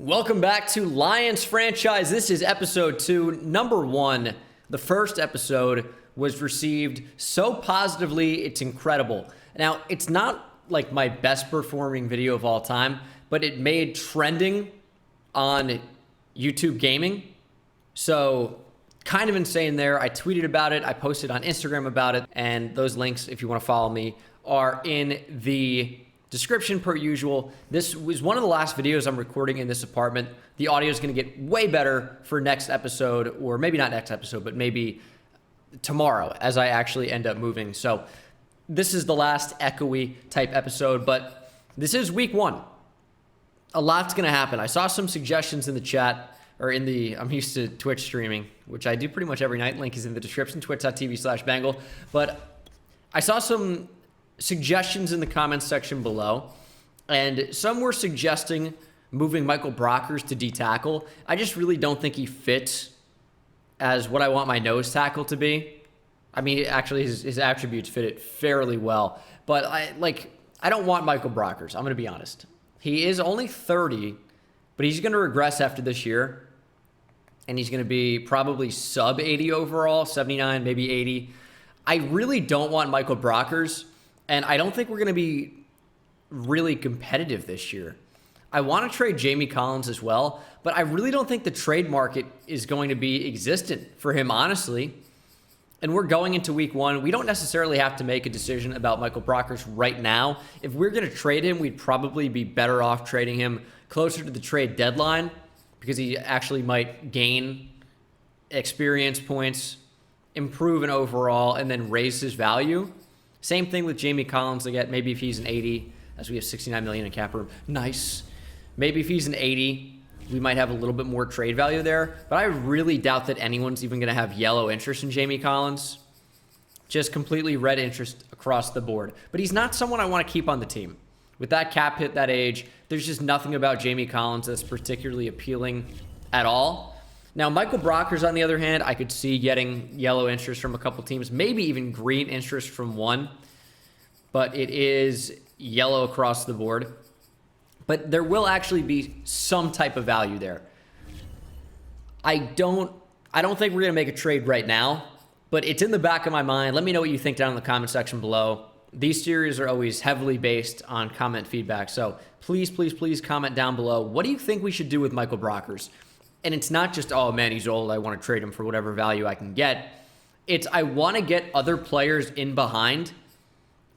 Welcome back to Lions Franchise. This is episode 2, number 1. The first episode was received so positively, it's incredible. Now, it's not like my best performing video of all time, but it made trending on YouTube gaming. So kind of insane there. I tweeted about it. I posted on Instagram about it. And those links, if you want to follow me, are in the description per usual. This was one of the last videos I'm recording in this apartment. The audio is going to get way better for next episode, or maybe not next episode, but maybe tomorrow as I actually end up moving. So this is the last echoey type episode, but this is week 1. A lot's going to happen. I saw some suggestions in the chat, or I'm used to Twitch streaming, which I do pretty much every night. Link is in the description, twitch.tv/Bengal. But I saw some suggestions in the comments section below, and some were suggesting moving Michael Brockers to D tackle. I just really don't think he fits as what I want my nose tackle to be. I mean, actually, his attributes fit it fairly well, but I don't want Michael Brockers. I'm going to be honest. He is only 30, but he's going to regress after this year, and he's going to be probably sub 80 overall, 79, maybe 80. I really don't want Michael Brockers, and I don't think we're going to be really competitive this year. I want to trade Jamie Collins as well, but I really don't think the trade market is going to be existent for him, honestly. And we're going into week 1. We don't necessarily have to make a decision about Michael Brockers right now. If we're going to trade him, we'd probably be better off trading him closer to the trade deadline, because he actually might gain experience points, improve an overall, and then raise his value. Same thing with Jamie Collins. Again, maybe if he's an 80, as we have 69 million in cap room. Nice. Maybe if he's an 80, we might have a little bit more trade value there. But I really doubt that anyone's even going to have yellow interest in Jamie Collins. Just completely red interest across the board. But he's not someone I want to keep on the team. With that cap hit, that age, there's just nothing about Jamie Collins that's particularly appealing at all. Now, Michael Brockers, on the other hand, I could see getting yellow interest from a couple teams, maybe even green interest from one. But it is yellow across the board. But there will actually be some type of value there. I don't think we're going to make a trade right now, but it's in the back of my mind. Let me know what you think down in the comment section below. These series are always heavily based on comment feedback. So please, please, please comment down below. What do you think we should do with Michael Brockers? And it's not just, oh man, he's old, I want to trade him for whatever value I can get. It's, I want to get other players in behind,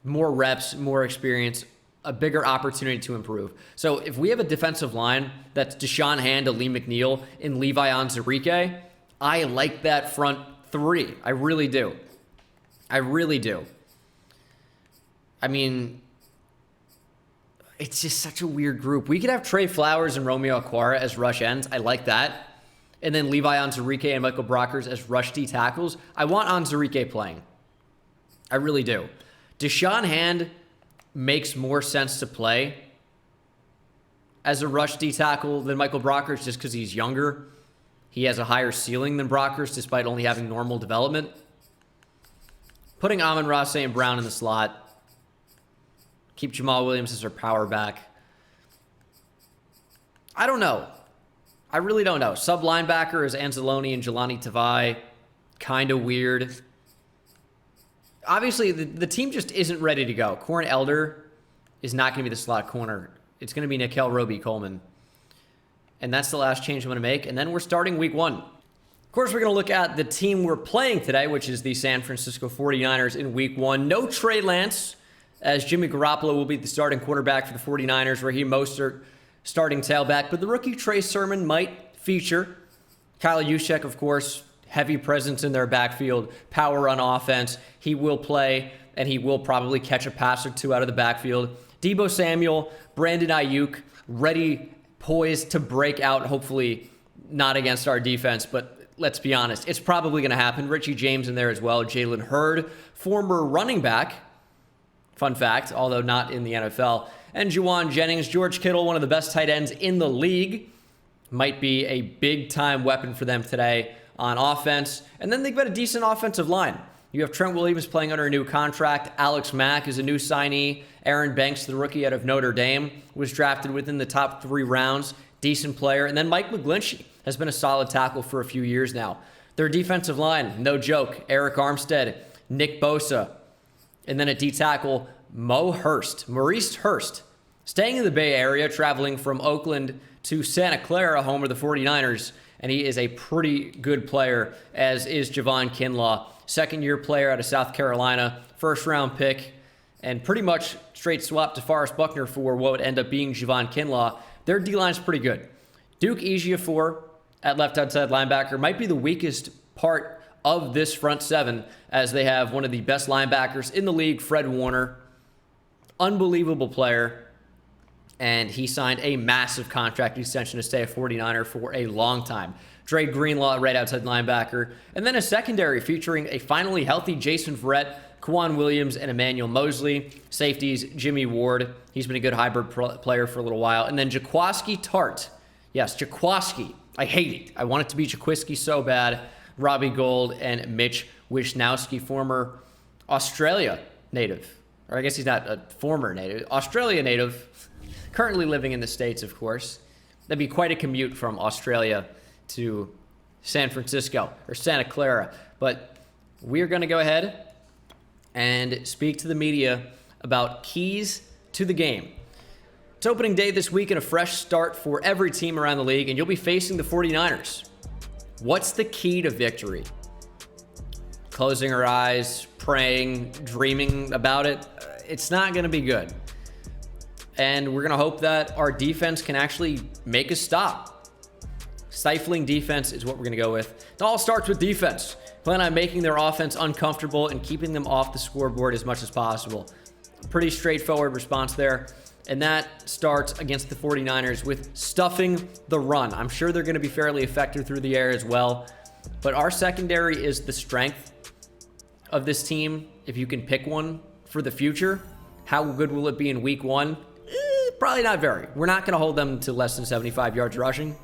more reps, more experience, a bigger opportunity to improve. So if we have a defensive line that's Deshaun Hand, Lee McNeil, and Levi Onwuzurike, I like that front three. I really do. I really do. I mean, it's just such a weird group. We could have Trey Flowers and Romeo Okwara as rush ends. I like that. And then Levi Onwuzurike and Michael Brockers as rush D tackles. I want Onwuzurike playing. I really do. Deshaun Hand makes more sense to play as a rush D tackle than Michael Brockers, just because he's younger. He has a higher ceiling than Brockers, despite only having normal development. Putting Amon-Ra St. Brown in the slot. Keep Jamal Williams as our power back. I don't know. I really don't know. Sub linebacker is Anzalone and Jelani Tavai. Kind of weird. Obviously, the team just isn't ready to go. Corn Elder is not going to be the slot corner. It's going to be Nickel Roby-Coleman. And that's the last change I'm going to make. And then we're starting week 1. Of course, we're going to look at the team we're playing today, which is the San Francisco 49ers in week 1. No Trey Lance, as Jimmy Garoppolo will be the starting quarterback for the 49ers, Raheem Mostert starting tailback. But the rookie Trey Sermon might feature. Kyle Juszczyk, of course, heavy presence in their backfield, power on offense. He will play, and he will probably catch a pass or two out of the backfield. Deebo Samuel, Brandon Ayuk, ready, poised to break out, hopefully not against our defense, but let's be honest, it's probably going to happen. Richie James in there as well. Jalen Hurd, former running back, fun fact, although not in the NFL. And Juwan Jennings, George Kittle, one of the best tight ends in the league, might be a big-time weapon for them today on offense. And then they've got a decent offensive line. You have Trent Williams playing under a new contract. Alex Mack is a new signee. Aaron Banks, the rookie out of Notre Dame, was drafted within the top 3 rounds. decent player. And then Mike McGlinchey has been a solid tackle for a few years now. Their defensive line, no joke. Eric Armstead, Nick Bosa, and then at D tackle, Maurice Hurst, staying in the Bay Area, traveling from Oakland to Santa Clara, home of the 49ers, and he is a pretty good player, as is Javon Kinlaw, second-year player out of South Carolina, first-round pick, and pretty much straight swap to Forrest Buckner for what would end up being Javon Kinlaw. Their D-line's pretty good. Duke Ejiofor at left outside linebacker might be the weakest part of this front seven, as they have one of the best linebackers in the league, Fred Warner. Unbelievable player. And he signed a massive contract extension to stay a 49er for a long time. Dre Greenlaw, right outside linebacker. And then a secondary featuring a finally healthy Jason Verrett, Kwan Williams, and Emmanuel Mosley. Safeties, Jimmy Ward. He's been a good hybrid player for a little while. And then Jaquiski Tart. Yes, Jaquiski. I hate it. I want it to be Jaquiski so bad. Robbie Gould and Mitch Wishnowsky, former Australia native. Or I guess he's not a former native. Australia native. Currently living in the States, of course. That'd be quite a commute from Australia to San Francisco or Santa Clara. But we're going to go ahead and speak to the media about keys to the game. It's opening day this week and a fresh start for every team around the league, and you'll be facing the 49ers. What's the key to victory? Closing our eyes, praying, dreaming about it? It's not going to be good. And we're going to hope that our defense can actually make a stop. Stifling defense is what we're going to go with. It all starts with defense. Plan on making their offense uncomfortable and keeping them off the scoreboard as much as possible. Pretty straightforward response there. And that starts against the 49ers with stuffing the run. I'm sure they're going to be fairly effective through the air as well. But our secondary is the strength of this team. If you can pick one for the future, how good will it be in week one? Probably not very. We're not going to hold them to less than 75 yards rushing.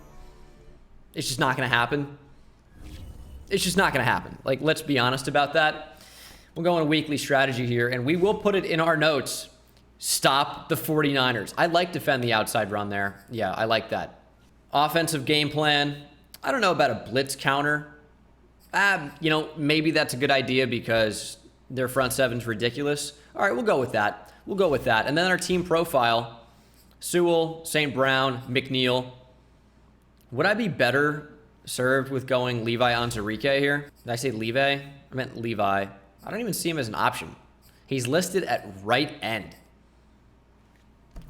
It's just not going to happen. It's just not going to happen. Like, let's be honest about that. We'll go on a weekly strategy here, and we will put it in our notes. Stop the 49ers. I like defend the outside run there. Yeah, I like that. Offensive game plan. I don't know about a blitz counter. Maybe that's a good idea because their front seven's ridiculous. All right, we'll go with that. We'll go with that. And then our team profile. Sewell, St. Brown, McNeil. Would I be better served with going Levi Onwuzurike here? Did I say Levi? I meant Levi. I don't even see him as an option. He's listed at right end.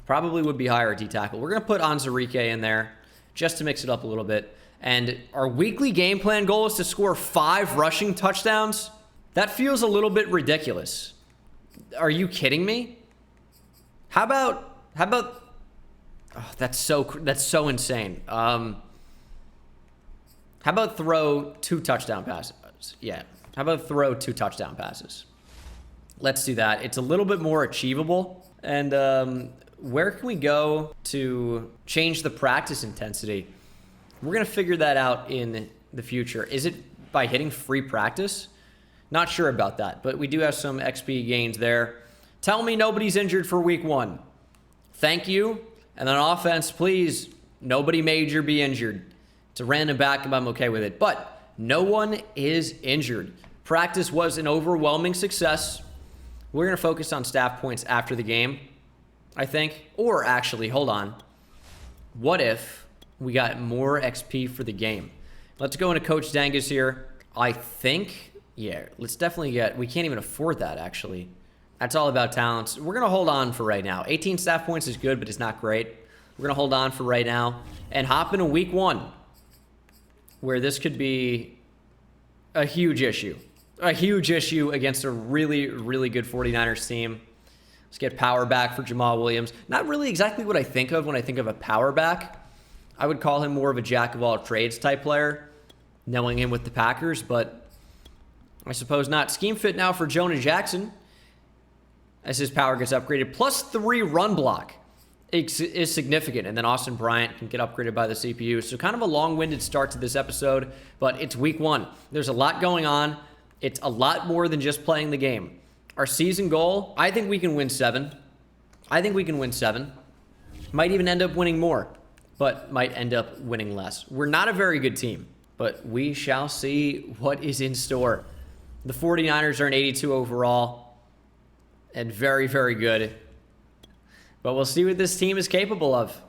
Probably would be higher at D-tackle. We're going to put Onwuzurike in there just to mix it up a little bit. And our weekly game plan goal is to score 5 rushing touchdowns. That feels a little bit ridiculous. Are you kidding me? How about oh, that's so insane. How about throw 2 touchdown passes? Yeah. How about throw 2 touchdown passes? Let's do that. It's a little bit more achievable. And where can we go to change the practice intensity? We're going to figure that out in the future. Is it by hitting free practice? Not sure about that, but we do have some XP gains there. Tell me nobody's injured for week 1. Thank you. And then on offense, please, nobody major be injured. It's a random backup. I'm okay with it. But no one is injured. Practice was an overwhelming success. We're going to focus on staff points after the game, I think. Or actually, hold on. What if we got more XP for the game? Let's go into Coach Dangus here. I think, yeah, let's definitely we can't even afford that, actually. That's all about talents. We're going to hold on for right now. 18 staff points is good, but it's not great. We're going to hold on for right now and hop into week 1, where this could be a huge issue. A huge issue against a really, really good 49ers team. Let's get power back for Jamal Williams. Not really exactly what I think of when I think of a power back. I would call him more of a jack-of-all-trades type player, knowing him with the Packers, but I suppose not. Scheme fit now for Jonah Jackson as his power gets upgraded. Plus 3 run block is significant, and then Austin Bryant can get upgraded by the CPU. So kind of a long-winded start to this episode, but it's week 1. There's a lot going on. It's a lot more than just playing the game. Our season goal, I think we can win 7. Might even end up winning more. but might end up winning less. We're not a very good team, but we shall see what is in store. The 49ers are an 82 overall and very, very good. But we'll see what this team is capable of.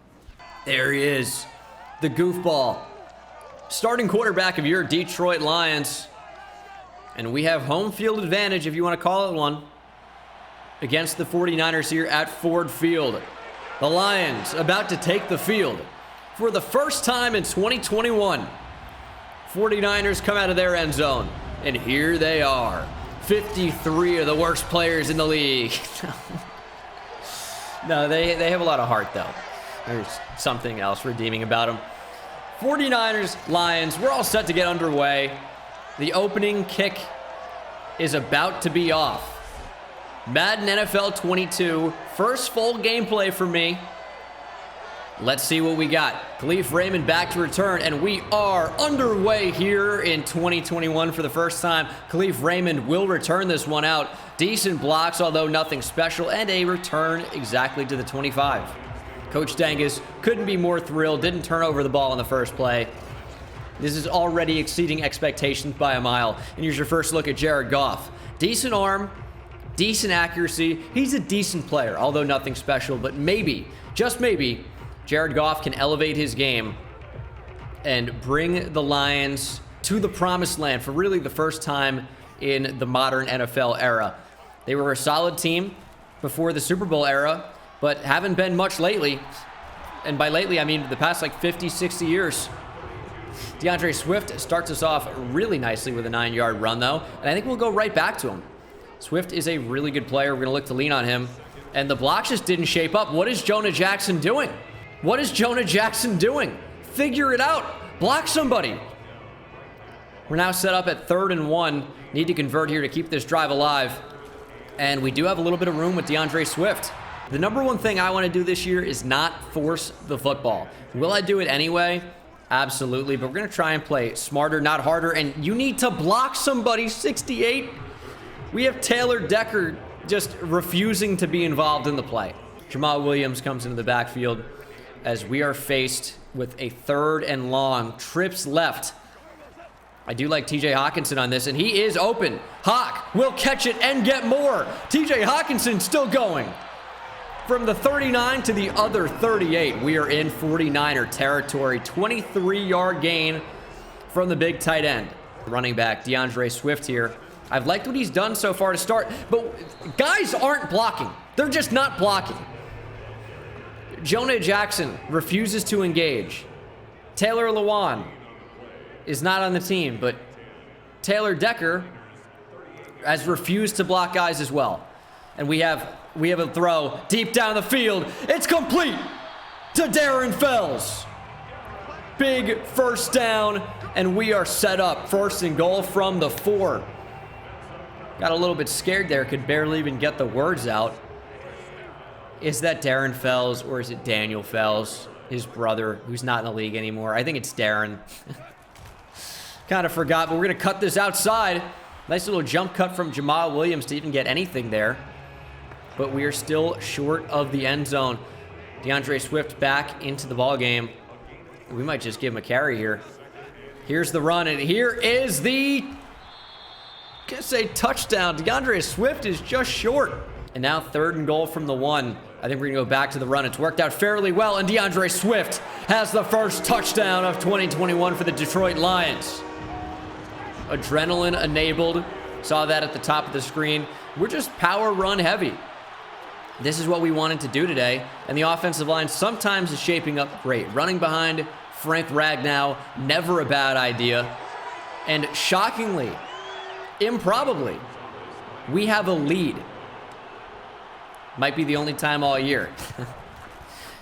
There he is, the goofball, starting quarterback of your Detroit Lions. And we have home field advantage, if you want to call it one, against the 49ers here at Ford Field. The Lions about to take the field for the first time in 2021. 49ers come out of their end zone, and here they are. 53 of the worst players in the league. No, they have a lot of heart, though. There's something else redeeming about them. 49ers, Lions, we're all set to get underway. The opening kick is about to be off. Madden NFL 22, first full gameplay for me. Let's see what we got. Khalif Raymond back to return, and we are underway here in 2021 for the first time. Khalif Raymond will return this one out. Decent blocks, although nothing special, and a return exactly to the 25. Coach Dangus couldn't be more thrilled, didn't turn over the ball in the first play. This is already exceeding expectations by a mile. And here's your first look at Jared Goff. Decent arm, decent accuracy. He's a decent player, although nothing special, but maybe, just maybe, Jared Goff can elevate his game and bring the Lions to the promised land for really the first time in the modern NFL era. They were a solid team before the Super Bowl era, but haven't been much lately. And by lately, I mean the past like 50, 60 years. DeAndre Swift starts us off really nicely with a 9-yard run, though, and I think we'll go right back to him. Swift is a really good player. We're going to look to lean on him. And the blocks just didn't shape up. What is Jonah Jackson doing? What is Jonah Jackson doing? Figure it out. Block somebody. We're now set up at 3rd and 1. Need to convert here to keep this drive alive. And we do have a little bit of room with DeAndre Swift. The number one thing I want to do this year is not force the football. Will I do it anyway? Absolutely, but we're going to try and play smarter, not harder. And you need to block somebody, 68. We have Taylor Decker just refusing to be involved in the play. Jamal Williams comes into the backfield as we are faced with a 3rd and long. Trips left. I do like TJ Hawkinson on this, and he is open. Hawk will catch it and get more. TJ Hawkinson still going. From the 39 to the other 38, we are in 49er territory. 23-yard gain from the big tight end. Running back DeAndre Swift here. I've liked what he's done so far to start, but guys aren't blocking. They're just not blocking. Jonah Jackson refuses to engage. Taylor Lewan is not on the team, but Taylor Decker has refused to block guys as well. And we have a throw deep down the field. It's complete to Darren Fells. Big first down, and we are set up. 1st and goal from the 4. Got a little bit scared there, could barely even get the words out. Is that Darren Fells, or is it Daniel Fells, his brother, who's not in the league anymore? I think it's Darren. Kind of forgot, but we're going to cut this outside. Nice little jump cut from Jamal Williams to even get anything there. But we are still short of the end zone. DeAndre Swift back into the ball game. We might just give him a carry here. Here's the run, and here is the, I'm gonna say, touchdown. DeAndre Swift is just short. And now 3rd and goal from the 1. I think we're gonna go back to the run. It's worked out fairly well, and DeAndre Swift has the first touchdown of 2021 for the Detroit Lions. Adrenaline enabled. Saw that at the top of the screen. We're just power run heavy. This is what we wanted to do today, and the offensive line sometimes is shaping up great. Running behind Frank Ragnow, never a bad idea. And shockingly, improbably, we have a lead. Might be the only time all year.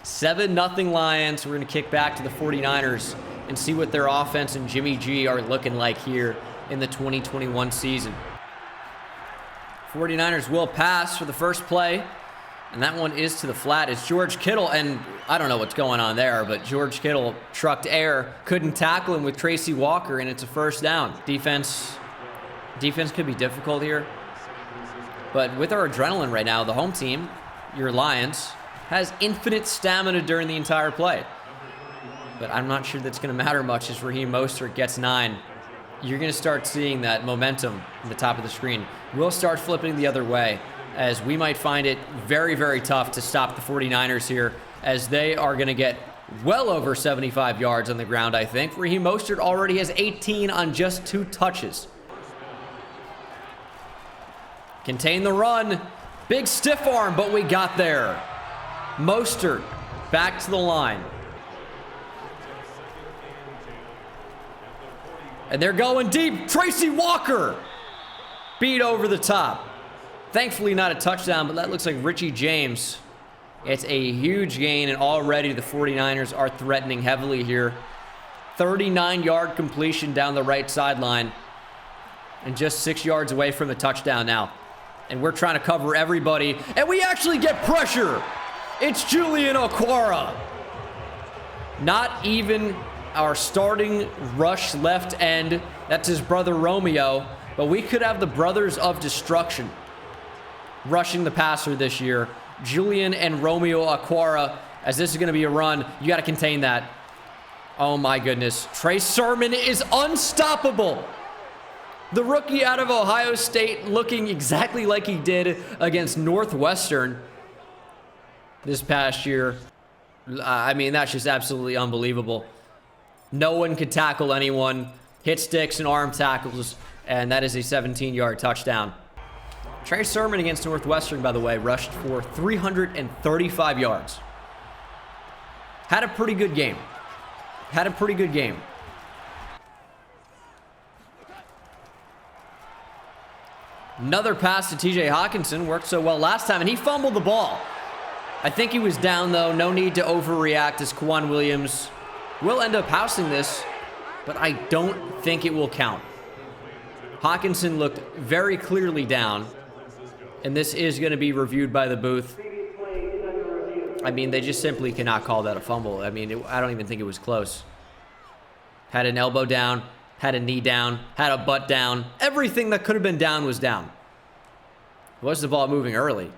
7-0 Lions. We're going to kick back to the 49ers and see what their offense and Jimmy G are looking like here in the 2021 season. 49ers will pass for the first play. And that one is to the flat. It's George Kittle, and I don't know what's going on there, but George Kittle trucked air, couldn't tackle him with Tracy Walker, and it's a first down. Defense could be difficult here. But with our adrenaline right now, the home team, your Lions, has infinite stamina during the entire play. but I'm not sure that's going to matter much as Raheem Mostert gets 9. You're going to start seeing that momentum in the top of the screen. We'll start flipping the other way, as we might find it very, very tough to stop the 49ers here, as they are going to get well over 75 yards on the ground, I think. Raheem Mostert already has 18 on just 2 touches. Contain the run. Big stiff arm, but we got there. Mostert back to the line. And they're going deep. Tracy Walker beat over the top. Thankfully not a touchdown, but that looks like Richie James. It's a huge gain, and already the 49ers are threatening heavily here. 39-yard completion down the right sideline, and just 6 yards away from the touchdown now. And we're trying to cover everybody, and we actually get pressure. It's Julian Okwara. Not even our starting rush left end. That's his brother Romeo, but we could have the brothers of destruction rushing the passer this year. Julian and Romeo Okwara, as this is going to be a run. You got to contain that. Oh my goodness. Trey Sermon is unstoppable. The rookie out of Ohio State looking exactly like he did against Northwestern this past year. I mean, that's just absolutely unbelievable. No one could tackle anyone. Hit sticks and arm tackles, and that is a 17-yard touchdown. Trey Sermon against Northwestern, by the way, rushed for 335 yards. Had a pretty good game. Had a pretty good game. Another pass to TJ Hawkinson. Worked so well last time, and he fumbled the ball. I think he was down, though. No need to overreact, as Kwan Williams will end up housing this, but I don't think it will count. Hawkinson looked very clearly down, and this is going to be reviewed by the booth. I mean, they just simply cannot call that a fumble. I mean, I don't even think it was close. Had an elbow down, had a knee down, had a butt down. Everything that could have been down was down. Was the ball moving early?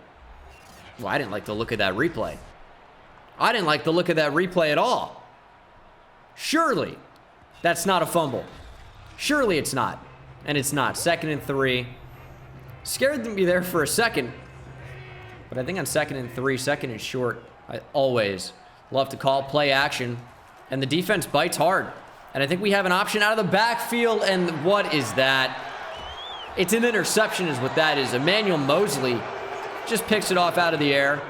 Well, I didn't like the look of that replay. I didn't like the look of that replay at all. Surely that's not a fumble. Surely it's not. And it's not. 2nd and 3. Scared me there for a second. But I think on 2nd and 3, 2nd and short, I always love to call play action. And the defense bites hard. And I think we have an option out of the backfield. And what is that? It's an interception is what that is. Emmanuel Mosley just picks it off out of the air.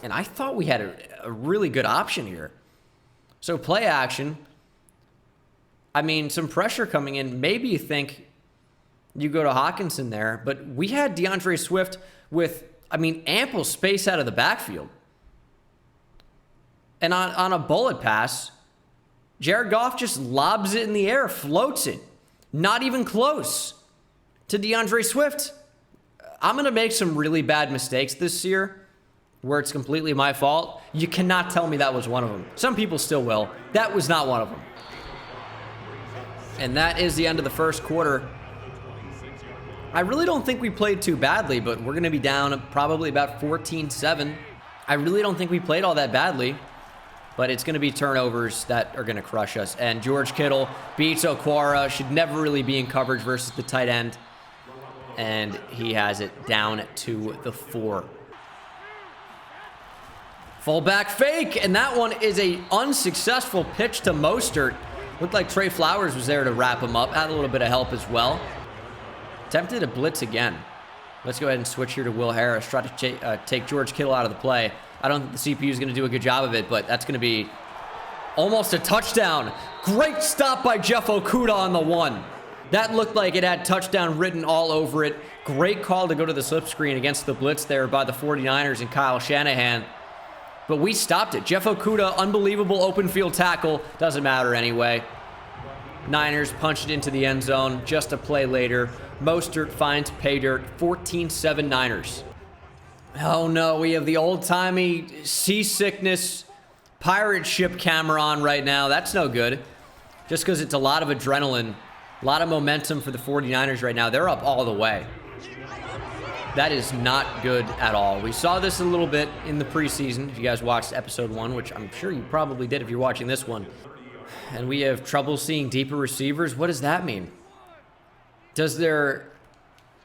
And I thought we had a really good option here. So play action. I mean, some pressure coming in. Maybe you think you go to Hawkinson there, but we had DeAndre Swift with, I mean, ample space out of the backfield. And on a bullet pass, Jared Goff just lobs it in the air, floats it. Not even close to DeAndre Swift. I'm going to make some really bad mistakes this year where it's completely my fault. You cannot tell me that was one of them. Some people still will. That was not one of them. And that is the end of the first quarter. I really don't think we played too badly, but we're going to be down probably about 14-7. I really don't think we played all that badly, but it's going to be turnovers that are going to crush us. And George Kittle beats Okwara. Should never really be in coverage versus the tight end. And he has it down to the 4. Fullback fake, and that one is a unsuccessful pitch to Mostert. Looked like Trey Flowers was there to wrap him up. Had a little bit of help as well. Attempted a blitz again. Let's go ahead and switch here to Will Harris. Try to take George Kittle out of the play. I don't think the CPU is going to do a good job of it, but that's going to be almost a touchdown. Great stop by Jeff Okudah on the 1. That looked like it had touchdown written all over it. Great call to go to the slip screen against the blitz there by the 49ers and Kyle Shanahan. But we stopped it. Jeff Okudah, unbelievable open field tackle. Doesn't matter anyway. Niners punched it into the end zone. Just a play later. Mostert finds pay dirt. 14-7 Niners. Oh no, we have the old-timey seasickness pirate ship camera on right now. That's no good. Just because it's a lot of adrenaline. A lot of momentum for the 49ers right now. They're up all the way. That is not good at all. We saw this a little bit in the preseason. If you guys watched episode 1, which I'm sure you probably did if you're watching this one. And we have trouble seeing deeper receivers. What does that mean? Does their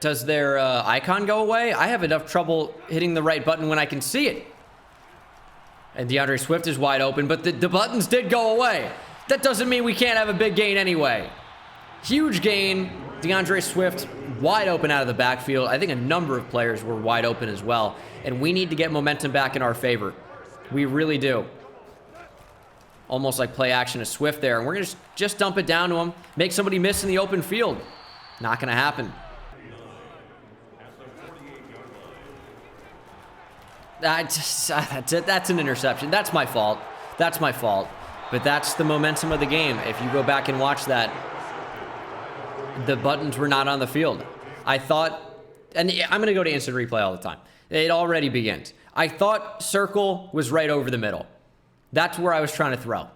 icon go away? I have enough trouble hitting the right button when I can see it. And DeAndre Swift is wide open, but the buttons did go away. That doesn't mean we can't have a big gain anyway. Huge gain. DeAndre Swift wide open out of the backfield. I think a number of players were wide open as well. And we need to get momentum back in our favor. We really do. Almost like play action to Swift there. And we're going to just dump it down to him. Make somebody miss in the open field. Not going to happen. That's an interception. That's my fault. That's my fault. But that's the momentum of the game. If you go back and watch that, the buttons were not on the field. I thought, and I'm going to go to instant replay all the time. It already begins. I thought circle was right over the middle. That's where I was trying to throw.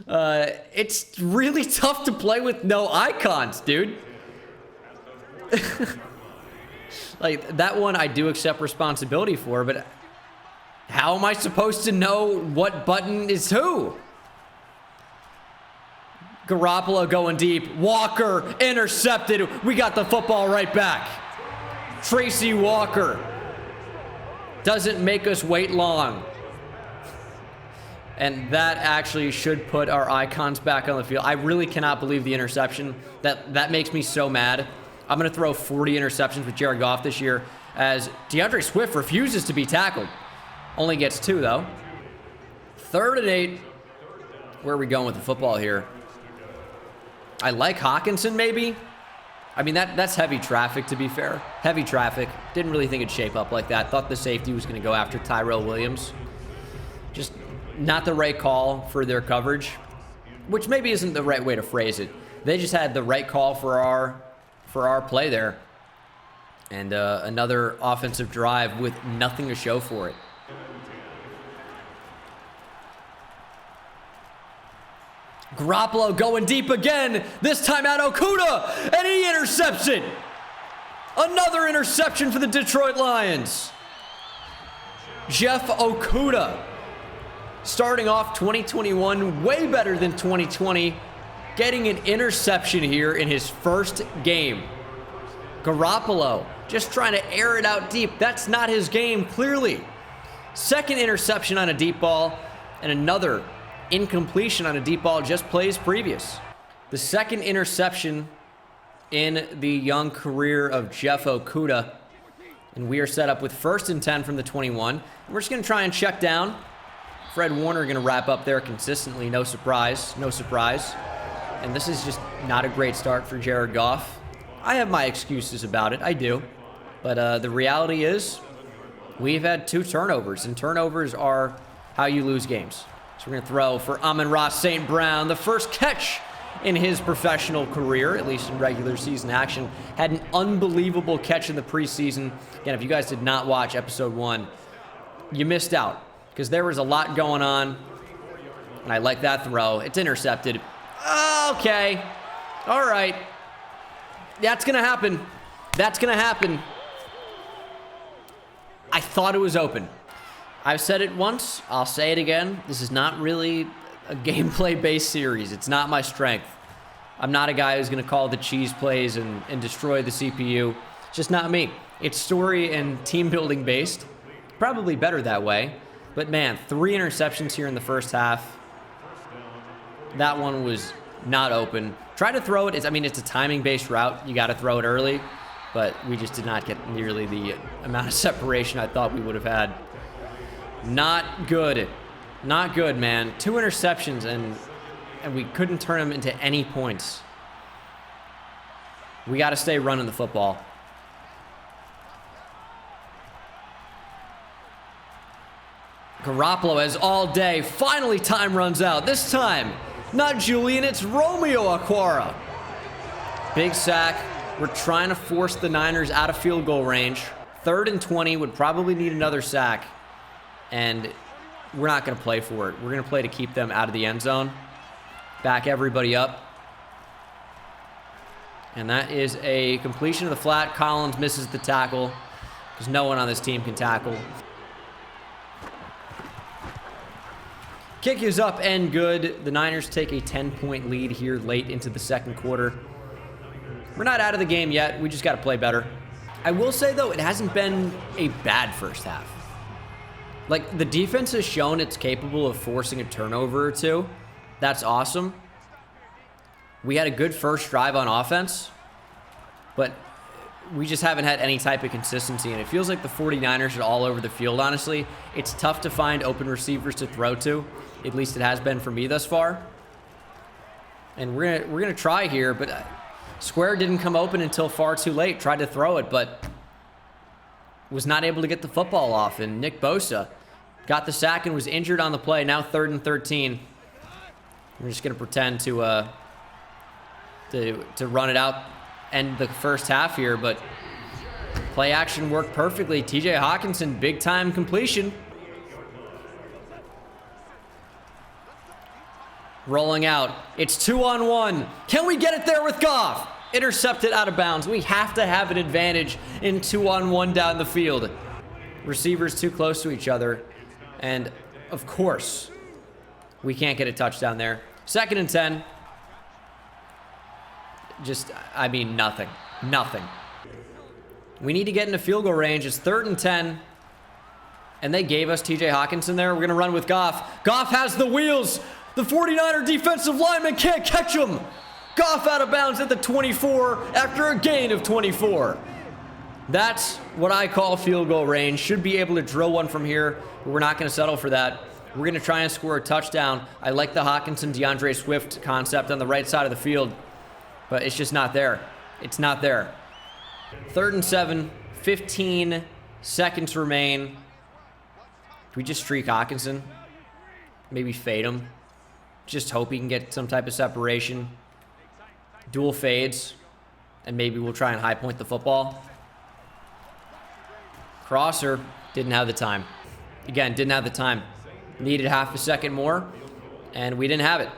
It's really tough to play with no icons, dude. Like, that one I do accept responsibility for, but how am I supposed to know what button is who? Garoppolo going deep. Walker intercepted. We got the football right back. Tracy Walker doesn't make us wait long. And that actually should put our icons back on the field. I really cannot believe the interception. That makes me so mad. I'm going to throw 40 interceptions with Jared Goff this year as DeAndre Swift refuses to be tackled. Only gets 2, though. 3rd and 8. Where are we going with the football here? I like Hawkinson, maybe. I mean, that's heavy traffic, to be fair. Heavy traffic. Didn't really think it'd shape up like that. Thought the safety was going to go after Tyrell Williams. Just not the right call for their coverage, which maybe isn't the right way to phrase it. They just had the right call for our play there. And another offensive drive with nothing to show for it. Garoppolo going deep again. This time out Okudah, and he interception. Another interception for the Detroit Lions. Jeff Okudah starting off 2021 way better than 2020, getting an interception here in his first game. Garoppolo just trying to air it out deep. That's not his game, clearly. Second interception on a deep ball, and another incompletion on a deep ball just plays previous. The second interception in the young career of Jeff Okudah. And we are set up with 1st and 10 from the 21. And we're just going to try and check down. Fred Warner going to wrap up there consistently. No surprise. No surprise. And this is just not a great start for Jared Goff. I have my excuses about it. I do. But the reality is we've had 2 turnovers. And turnovers are how you lose games. So we're going to throw for Amon-Ra St. Brown. The first catch in his professional career, at least in regular season action. Had an unbelievable catch in the preseason. Again, if you guys did not watch episode 1, you missed out. Because there was a lot going on. And I like that throw. It's intercepted. Okay. All right. That's going to happen. That's going to happen. I thought it was open. I've said it once. I'll say it again. This is not really a gameplay-based series. It's not my strength. I'm not a guy who's going to call the cheese plays and destroy the CPU. It's just not me. It's story and team-building based. Probably better that way. But, man, 3 interceptions here in the first half. That one was not open. Try to throw it. It's a timing-based route. You got to throw it early. But we just did not get nearly the amount of separation I thought we would have had. Not good. Not good, man. 2 interceptions, and we couldn't turn them into any points. We got to stay running the football. Garoppolo has all day. Finally, time runs out. This time, not Julian, it's Romeo Okwara. Big sack. We're trying to force the Niners out of field goal range. 3rd and 20 would probably need another sack. And we're not going to play for it. We're going to play to keep them out of the end zone. Back everybody up. And that is a completion of the flat. Collins misses the tackle because no one on this team can tackle. Kick is up and good. The Niners take a 10-point lead here late into the second quarter. We're not out of the game yet. We just got to play better. I will say, though, it hasn't been a bad first half. Like, the defense has shown it's capable of forcing a turnover or two. That's awesome. We had a good first drive on offense, but we just haven't had any type of consistency, and it feels like the 49ers are all over the field, honestly. It's tough to find open receivers to throw to. At least it has been for me thus far. And we're gonna try here, but Square didn't come open until far too late. Tried to throw it, but was not able to get the football off, and Nick Bosa got the sack and was injured on the play. Now 3rd and 13. We're just gonna pretend to run it out, end the first half here, but play action worked perfectly. TJ Hawkinson, big time completion. Rolling out. It's 2-on-1. Can we get it there with Goff? Intercepted out of bounds. We have to have an advantage in 2-on-1 down the field. Receivers too close to each other. And, of course, we can't get a touchdown there. 2nd and 10. I mean, nothing. Nothing. We need to get into field goal range. It's 3rd and 10. And they gave us TJ Hawkinson there. We're going to run with Goff. Goff has the wheels. The 49er defensive lineman can't catch him. Goff out of bounds at the 24 after a gain of 24. That's what I call field goal range. Should be able to drill one from here, but we're not going to settle for that. We're going to try and score a touchdown. I like the Hawkinson, DeAndre Swift concept on the right side of the field, but it's just not there. It's not there. 3rd and 7, 15 seconds remain. Do we just streak Hawkinson? Maybe fade him. Just hope he can get some type of separation. Dual fades, and maybe we'll try and high point the football. Crosser didn't have the time. Again, didn't have the time. Needed half a second more, and we didn't have it.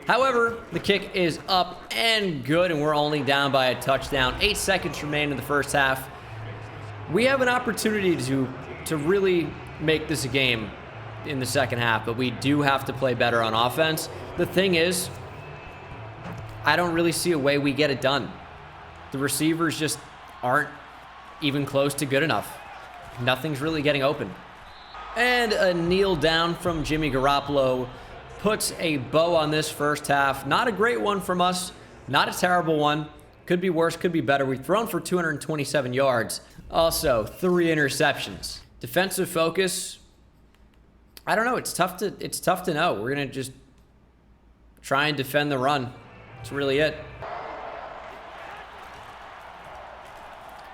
However, the kick is up and good, and we're only down by a touchdown. 8 seconds remain in the first half. We have an opportunity to really make this a game in the second half, but we do have to play better on offense. The thing is, I don't really see a way we get it done. The receivers just aren't even close to good enough. Nothing's really getting open. And a kneel down from Jimmy Garoppolo puts a bow on this first half. Not a great one from us, not a terrible one. Could be worse, could be better. We've thrown for 227 yards. Also, 3 interceptions. Defensive focus, I don't know. It's tough to know. We're going to just try and defend the run. That's really it.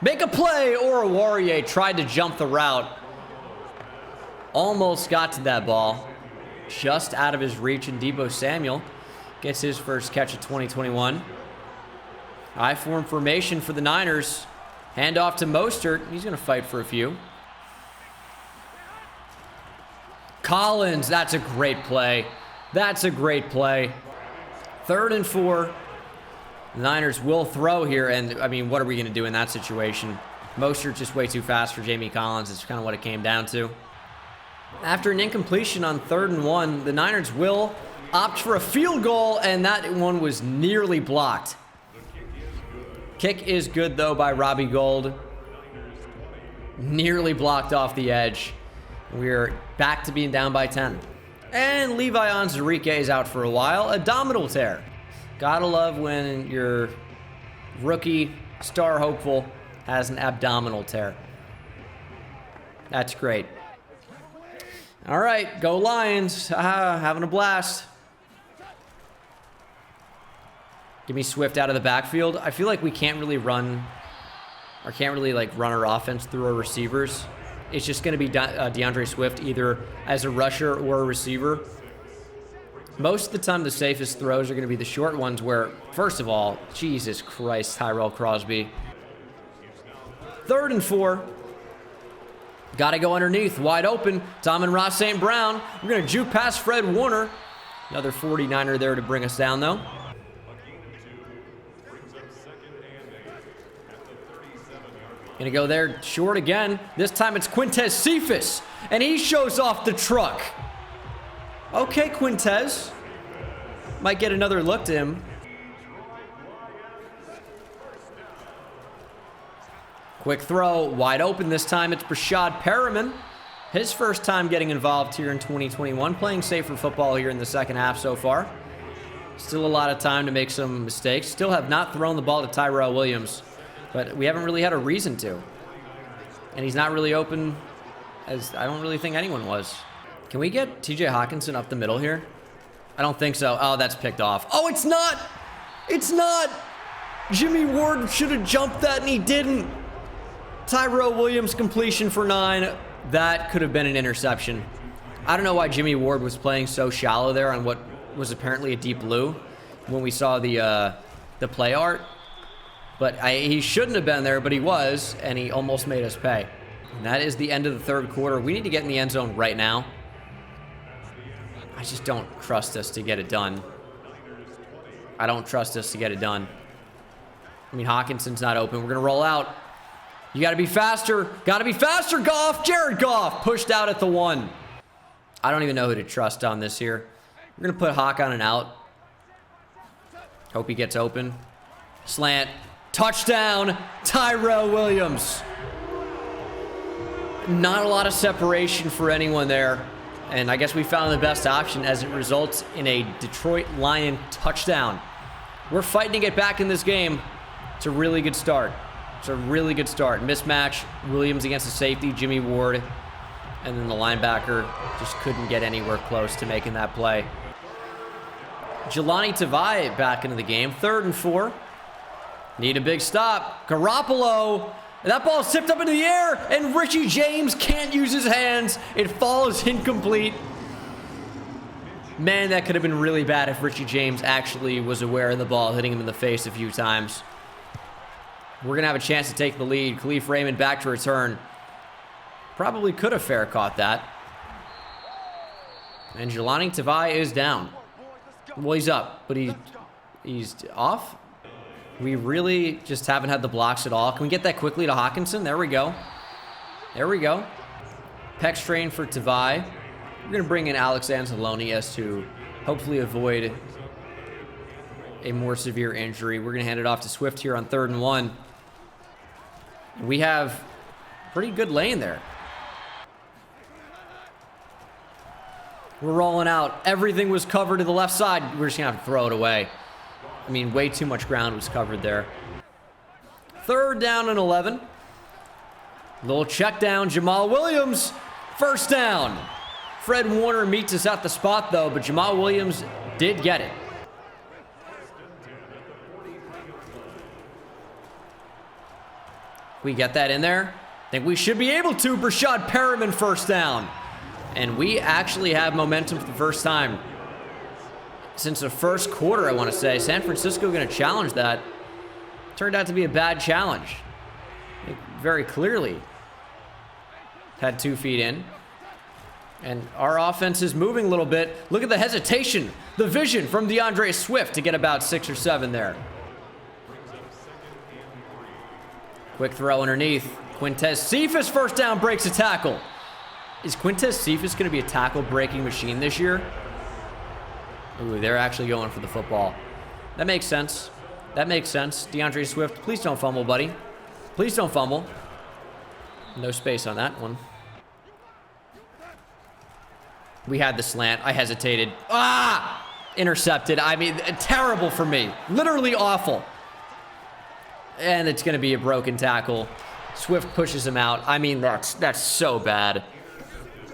Make a play, or Warrior tried to jump the route. Almost got to that ball. Just out of his reach, and Deebo Samuel gets his first catch of 2021. High form formation for the Niners. Hand off to Mostert. He's going to fight for a few. Collins, that's a great play. That's a great play. 3rd and 4. The Niners will throw here, and I mean, what are we going to do in that situation? Mostert's just way too fast for Jamie Collins. It's kind of what it came down to. After an incompletion on 3rd and 1, the Niners will opt for a field goal, and that one was nearly blocked. Kick is good, though, by Robbie Gould. Nearly blocked off the edge. We're back to being down by 10. And Levi Onwuzurike is out for a while. Abdominal tear. Gotta love when your rookie star hopeful has an abdominal tear. That's great. All right, go Lions. Having a blast. Give me Swift out of the backfield. I feel like we can't really run, or can't really like run our offense through our receivers. It's just going to be DeAndre Swift either as a rusher or a receiver. Most of the time, the safest throws are going to be the short ones where, first of all, Jesus Christ, Tyrell Crosby. 3rd and 4. Got to go underneath, wide open. Amon-Ra St. Brown. We're going to juke past Fred Warner. Another 49er there to bring us down, though. Gonna go there short again. This time it's Quintez Cephas, and he shows off the truck. Okay, Quintez. Might get another look to him. Quick throw, wide open this time. It's Brashad Perriman. His first time getting involved here in 2021, playing safer football here in the second half so far. Still a lot of time to make some mistakes. Still have not thrown the ball to Tyrell Williams, but we haven't really had a reason to. And he's not really open, as I don't really think anyone was. Can we get TJ Hawkinson up the middle here? I don't think so. Oh, that's picked off. Oh, it's not! It's not! Jimmy Ward should have jumped that and he didn't. Tyrell Williams completion for 9. That could have been an interception. I don't know why Jimmy Ward was playing so shallow there on what was apparently a deep blue when we saw the play art. But he shouldn't have been there, but he was, and he almost made us pay. And that is the end of the third quarter. We need to get in the end zone right now. I just don't trust us to get it done. I don't trust us to get it done. I mean, Hawkinson's not open. We're going to roll out. You got to be faster. Got to be faster, Goff. Jared Goff pushed out at the 1. I don't even know who to trust on this here. We're going to put Hawk on an out. Hope he gets open. Slant. Touchdown, Tyrell Williams. Not a lot of separation for anyone there. And I guess we found the best option as it results in a Detroit Lion touchdown. We're fighting to get back in this game. It's a really good start. It's a really good start. Mismatch, Williams against the safety, Jimmy Ward. And then the linebacker just couldn't get anywhere close to making that play. Jelani Tavai back into the game. 3rd and 4. Need a big stop. Garoppolo. That ball is tipped up into the air, and Richie James can't use his hands. It falls incomplete. Man, that could have been really bad if Richie James actually was aware of the ball hitting him in the face a few times. We're going to have a chance to take the lead. Khalif Raymond back to return. Probably could have fair caught that. And Jelani Tavai is down. Well, he's up, but he's off. We really just haven't had the blocks at all. Can we get that quickly to Hawkinson? There we go. There we go. Pec strain for Tavai. We're going to bring in Alex Anzalone as to hopefully avoid a more severe injury. We're going to hand it off to Swift here on 3rd and 1. We have pretty good lane there. We're rolling out. Everything was covered to the left side. We're just going to have to throw it away. I mean, way too much ground was covered there. 3rd down and 11. Little check down. Jamal Williams. 1st down. Fred Warner meets us at the spot, though, but Jamal Williams did get it. We get that in there? I think we should be able to. Brashad Perriman 1st down. And we actually have momentum for the first time since the first quarter, I want to say. San Francisco going to challenge that. Turned out to be a bad challenge. I think very clearly had 2 feet in. And our offense is moving a little bit. Look at the hesitation, the vision from DeAndre Swift to get about 6 or 7 there. Quick throw underneath. Quintez Cephas 1st down, breaks a tackle. Is Quintez Cephas going to be a tackle-breaking machine this year? Ooh, they're actually going for the football. That makes sense. That makes sense. DeAndre Swift, please don't fumble, buddy. Please don't fumble. No space on that one. We had the slant. I hesitated. Ah! Intercepted. I mean, terrible for me. Literally awful. And it's going to be a broken tackle. Swift pushes him out. I mean, that's so bad.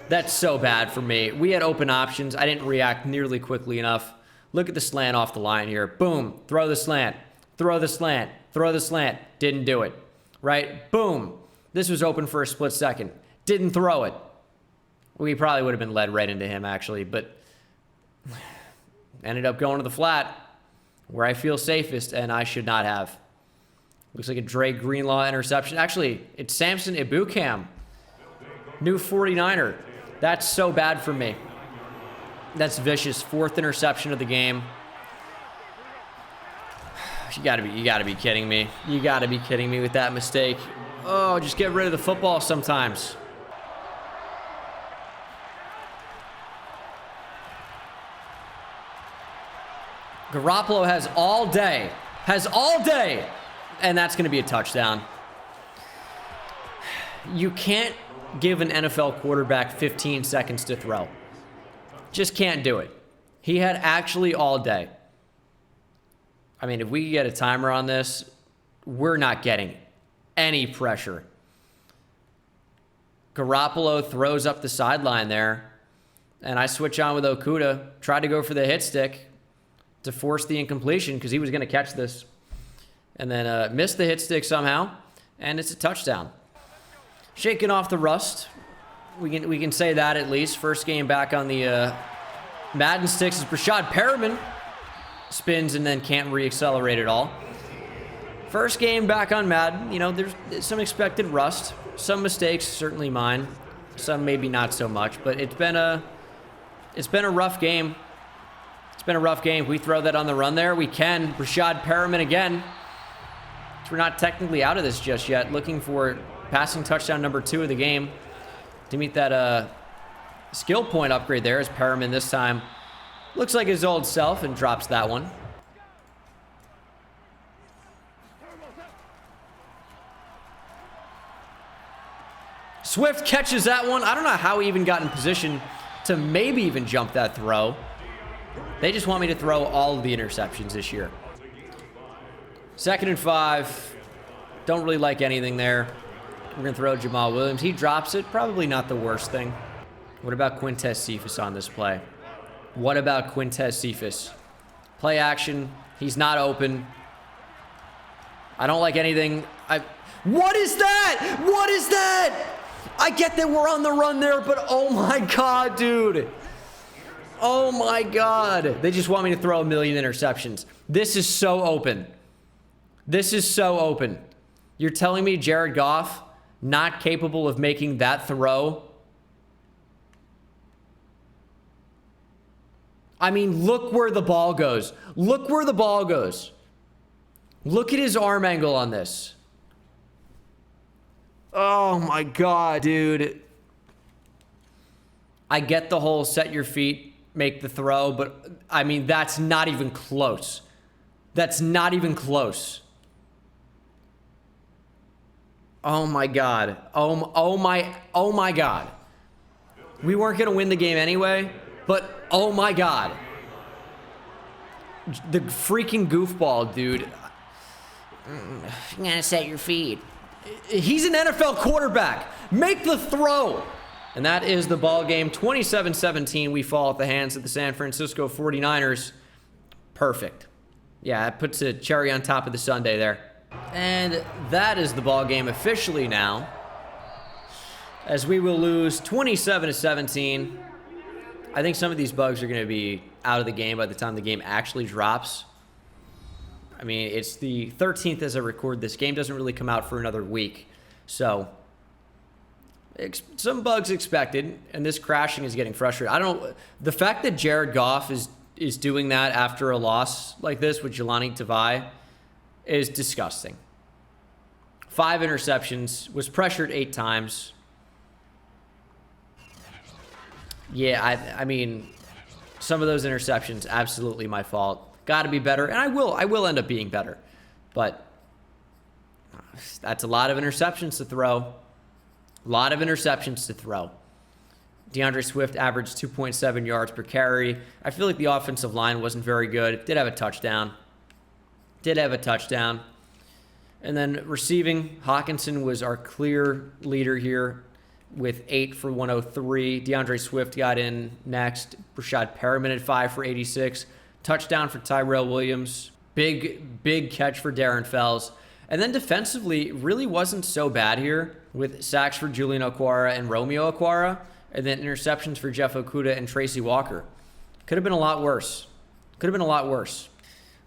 That's so bad for me. We had open options. I didn't react nearly quickly enough. Look at the slant off the line here. Boom. Throw the slant. Throw the slant. Throw the slant. Didn't do it. Right? Boom. This was open for a split second. Didn't throw it. We probably would have been led right into him, actually, but ended up going to the flat where I feel safest, and I should not have. Looks like a Dre Greenlaw interception. Actually, it's Samson Ibukam, new 49er. That's so bad for me. That's vicious. 4th interception of the game. You gotta be kidding me. You gotta be kidding me with that mistake. Oh, just get rid of the football sometimes. Garoppolo has all day. And that's going to be a touchdown. You can't give an NFL quarterback 15 seconds to throw. Just can't do it. He had actually all day. I mean, if we get a timer on this, we're not getting any pressure. Garoppolo throws up the sideline there, and I switch on with Okuda, tried to go for the hit stick to force the incompletion because he was going to catch this, and then missed the hit stick somehow, and it's a touchdown. Shaking off the rust. We can say that at least. First game back on the Madden sticks is Brashad Perriman. Spins and then can't re-accelerate at all. First game back on Madden. You know, there's some expected rust. Some mistakes, certainly mine. Some maybe not so much. But it's been a rough game. It's been a rough game. If we throw that on the run there, we can. Brashad Perriman again. So we're not technically out of this just yet. Looking for passing touchdown number 2 of the game to meet that skill point upgrade there as Perriman this time looks like his old self and drops that one. Swift catches that one. I don't know how he even got in position to maybe even jump that throw. They just want me to throw all of the interceptions this year. 2nd and 5. Don't really like anything there. We're going to throw Jamal Williams. He drops it. Probably not the worst thing. What about Quintez Cephas on this play? What about Quintez Cephas? Play action. He's not open. I don't like anything. What is that? What is that? I get that we're on the run there, but oh my God, dude. Oh my God. They just want me to throw a million interceptions. This is so open. This is so open. You're telling me Jared Goff not capable of making that throw? I mean, look where the ball goes. Look where the ball goes. Look at his arm angle on this. Oh my God, dude. I get the whole set your feet, make the throw, but I mean, that's not even close. That's not even close. Oh my God. Oh my God. We weren't going to win the game anyway, but oh my God. The freaking goofball, dude. You're going to set your feet. He's an NFL quarterback. Make the throw. And that is the ball game. 27-17, we fall at the hands of the San Francisco 49ers. Perfect. Yeah, that puts a cherry on top of the sundae there. And that is the ball game officially now, as we will lose 27-17. I think some of these bugs are going to be out of the game by the time the game actually drops. I mean, it's the 13th as I record this. Game doesn't really come out for another week. So, some bugs expected, and this crashing is getting frustrating. The fact that Jared Goff is doing that after a loss like this with Jelani Tavai is disgusting. 5 interceptions, was pressured 8 times. Yeah, I mean, some of those interceptions, absolutely my fault. Got to be better, and I will end up being better. But that's a lot of interceptions to throw. A lot of interceptions to throw. DeAndre Swift averaged 2.7 yards per carry. I feel like the offensive line wasn't very good. Did have a touchdown. And then receiving, Hawkinson was our clear leader here with 8 for 103. DeAndre Swift got in next. Brashad Perriman at 5 for 86. Touchdown for Tyrell Williams. Big catch for Darren Fells. And then defensively, really wasn't so bad here with sacks for Julian Okwara and Romeo Okwara. And then interceptions for Jeff Okuda and Tracy Walker. Could have been a lot worse.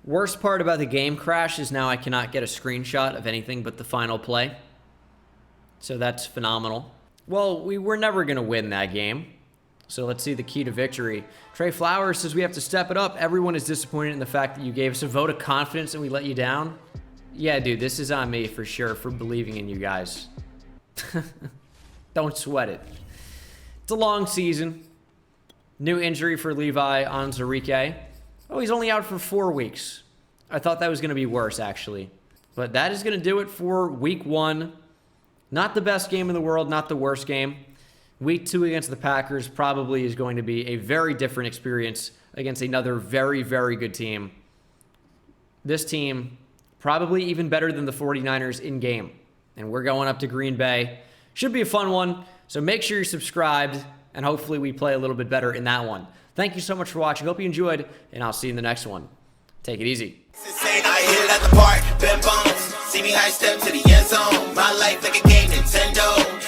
Worst part about the game crash is now I cannot get a screenshot of anything but the final play. So that's phenomenal. Well, we were never going to win that game. So let's see the key to victory. Trey Flowers says we have to step it up. Everyone is disappointed in the fact that you gave us a vote of confidence and we let you down. Yeah, dude, this is on me for sure for believing in you guys. Don't sweat it. It's a long season. New injury for Levi Onwuzurike. Oh, he's only out for 4 weeks. I thought that was going to be worse, actually. But that is going to do it for week 1. Not the best game in the world, not the worst game. Week 2 against the Packers probably is going to be a very different experience against another very, very good team. This team, probably even better than the 49ers in game. And we're going up to Green Bay. Should be a fun one. So make sure you're subscribed, and hopefully we play a little bit better in that one. Thank you so much for watching. Hope you enjoyed, and I'll see you in the next one. Take it easy. I hit it at the park, bend bones. See me high step to the end zone. My life like a game, Nintendo.